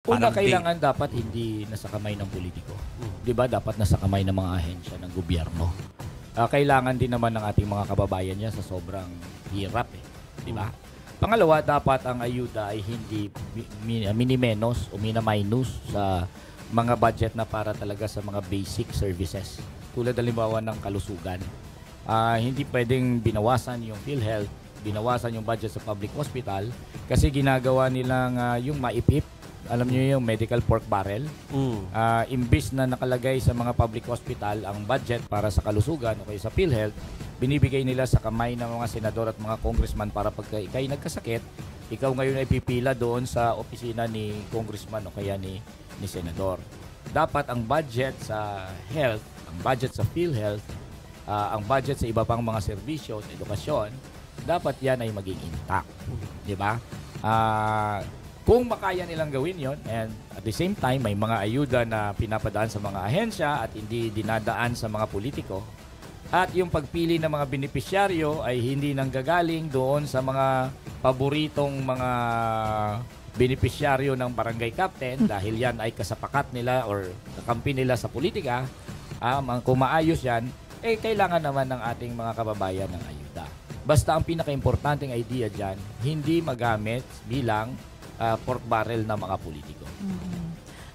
Una, Parang kailangan dapat hindi nasa kamay ng politiko. 'Di ba? Dapat nasa kamay ng mga ahensya ng gobyerno. Kailangan din naman ng ating mga kababayan niya sa sobrang hirap eh, 'di ba? Pangalawa, dapat ang ayuda ay hindi minimenos o minaminus sa mga budget na para talaga sa mga basic services. Tulad halimbawa ng kalusugan. Hindi pwedeng binawasan yung PhilHealth, binawasan yung budget sa public hospital kasi ginagawa nilang yung maipip. Alam niyo yung medical pork barrel? Imbis na nakalagay sa mga public hospital ang budget para sa kalusugan o kaya sa PhilHealth, binibigay nila sa kamay ng mga senador at mga congressman para pagka ikay nagkasakit, ikaw ngayon ay pipila doon sa opisina ni congressman o kaya ni senador. Dapat ang budget sa health, ang budget sa PhilHealth, ang budget sa iba pang mga serbisyo sa edukasyon, dapat yan ay maging intact. Di ba? Kung makaya nilang gawin yon and at the same time may mga ayuda na pinapadaan sa mga ahensya at hindi dinadaan sa mga politiko at yung pagpili ng mga benepisyaryo ay hindi nanggagaling doon sa mga paboritong mga benepisyaryo ng barangay captain dahil yan ay kasapakat nila or kakampi nila sa politika, kung maayos yan, kailangan naman ng ating mga kababayan ng ayuda. Basta ang pinaka-importanting idea dyan, hindi magamit bilang pork barrel na mga politiko.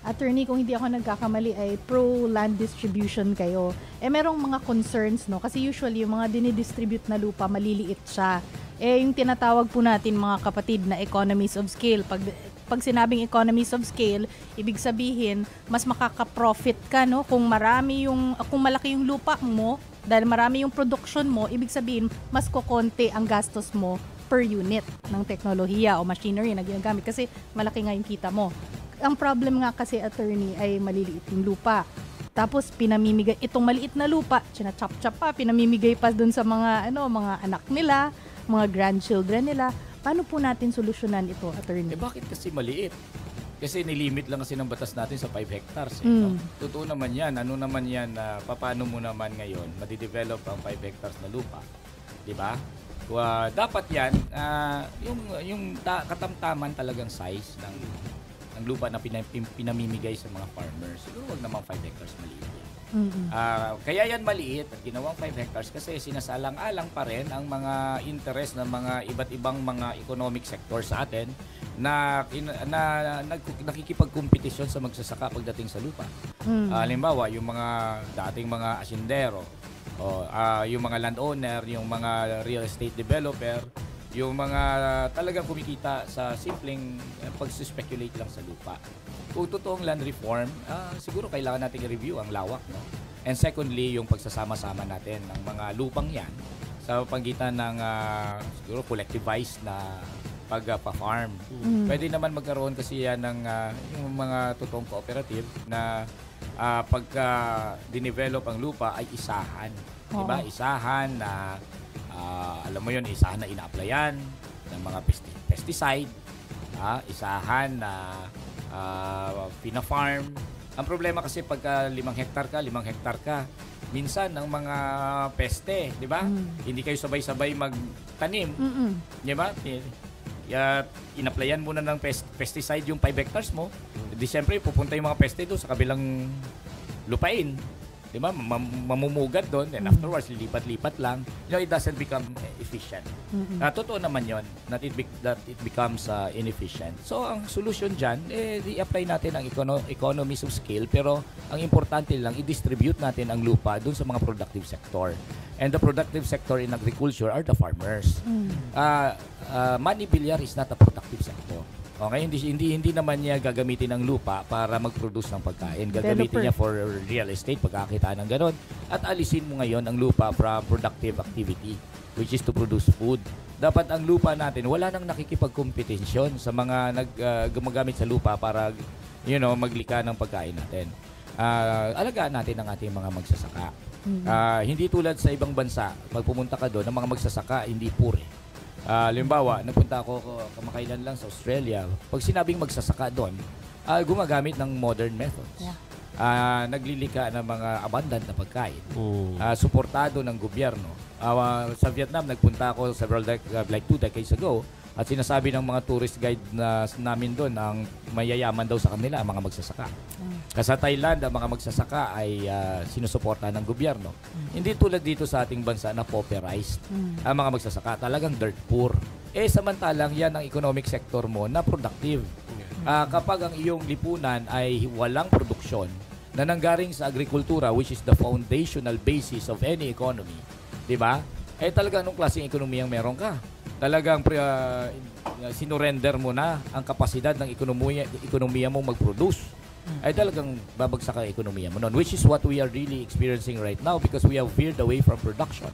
Attorney, kung hindi ako nagkakamali ay pro-land distribution kayo. Merong mga concerns, no? Kasi usually yung mga dinidistribute na lupa, maliliit siya. Yung tinatawag po natin mga kapatid na economies of scale. Pag sinabing economies of scale, ibig sabihin, mas makaka-profit ka, no? Kung malaki yung lupa mo, dahil marami yung production mo, ibig sabihin, mas kokonti ang gastos mo per unit ng teknolohiya o machinery na ginagamit kasi malaki nga yung kita mo. Ang problem nga kasi, attorney, ay maliliit yung lupa. Tapos pinamimigay itong maliit na lupa, china-chop-chop pa, pinamimigay pa dun sa mga mga anak nila, mga grandchildren nila. Paano po natin solusyonan ito, attorney? Bakit kasi maliit? Kasi nilimit lang kasi ng batas natin sa 5 hectares. No? Totoo naman yan. Ano naman yan, paano mo naman ngayon madidevelop ang 5 hectares na lupa? Di ba? Dapat yan, yung katamtaman talagang size ng lupa na pinamimigay sa mga farmers. Siguro wag naman 5 hectares maliit yan. Kaya yan maliit at ginawang 5 hectares kasi sinasalang-alang pa rin ang mga interest ng mga iba't ibang mga economic sector sa atin na nakikipagkompetisyon sa magsasaka pagdating sa lupa. Halimbawa, yung mga dating mga asyendero, yung mga landowner, yung mga real estate developer, yung mga talagang kumikita sa simpleng pag-speculate lang sa lupa. Kung totoong land reform, siguro kailangan natin i-review ang lawak, no? And secondly, yung pagsasama-sama natin ng mga lupang yan sa pagitan ng siguro collectivized na pagpa-farm. Pwede naman magkaroon kasi yan ng yung mga totoong cooperative na pagka dinevelop ang lupa ay isahan. Diba? Isahan na alam mo yun, isahan na ina-applyan ng mga pesticide, isahan na pina-farm. Ang problema kasi pagka 5 hektar ka, minsan ng mga peste, di ba? Hindi kayo sabay-sabay magtanim. Di ba? Inaplayan muna ng pesticide yung 5 hectares mo. Di siyempre, pupunta yung mga peste doon sa kabilang lupain. Diba? Mamumugat doon and afterwards lilipat-lipat lang. It doesn't become efficient. Totoo naman yon that it becomes inefficient. So ang solution dyan, i-apply natin ang economies of scale pero ang importante lang, i-distribute natin ang lupa doon sa mga productive sector. And the productive sector in agriculture are the farmers. Money billiard is not a productive sector. Okay, hindi naman niya gagamitin ang lupa para mag-produce ng pagkain. Gagamitin niya for real estate, pagkakita ng gano'n. At alisin mo ngayon ang lupa from productive activity, which is to produce food. Dapat ang lupa natin, wala nang nakikipagkompetisyon sa mga gumagamit sa lupa para maglika ng pagkain natin. Alagaan natin ang ating mga magsasaka. Hindi tulad sa ibang bansa, pag pumunta ka doon, ang mga magsasaka hindi pure. Halimbawa, nagpunta ako kamakailan lang sa Australia. Pag sinabing magsasaka doon, gumagamit ng modern methods. Naglilika ng mga abundant na pagkain. Suportado ng gobyerno. Sa Vietnam, nagpunta ako several like 2 decades ago. At sinasabi ng mga tourist guide na namin doon, ang mayayaman daw sa kanila ang mga magsasaka. Kasi sa Thailand, ang mga magsasaka ay sinusuportahan ng gobyerno. Hindi tulad dito sa ating bansa na pauperized ang mga magsasaka. Talagang dirt poor. Samantalang yan ang economic sector mo na productive. Kapag ang iyong lipunan ay walang produksyon na nanggaling sa agrikultura, which is the foundational basis of any economy, di ba? Talaga anong klaseng ekonomiyang meron ka? Talagang sinurrender mo na ang kapasidad ng ekonomiya mo mag-produce. Talagang babagsak ang ekonomiya mo noon, which is what we are really experiencing right now because we have veered away from production.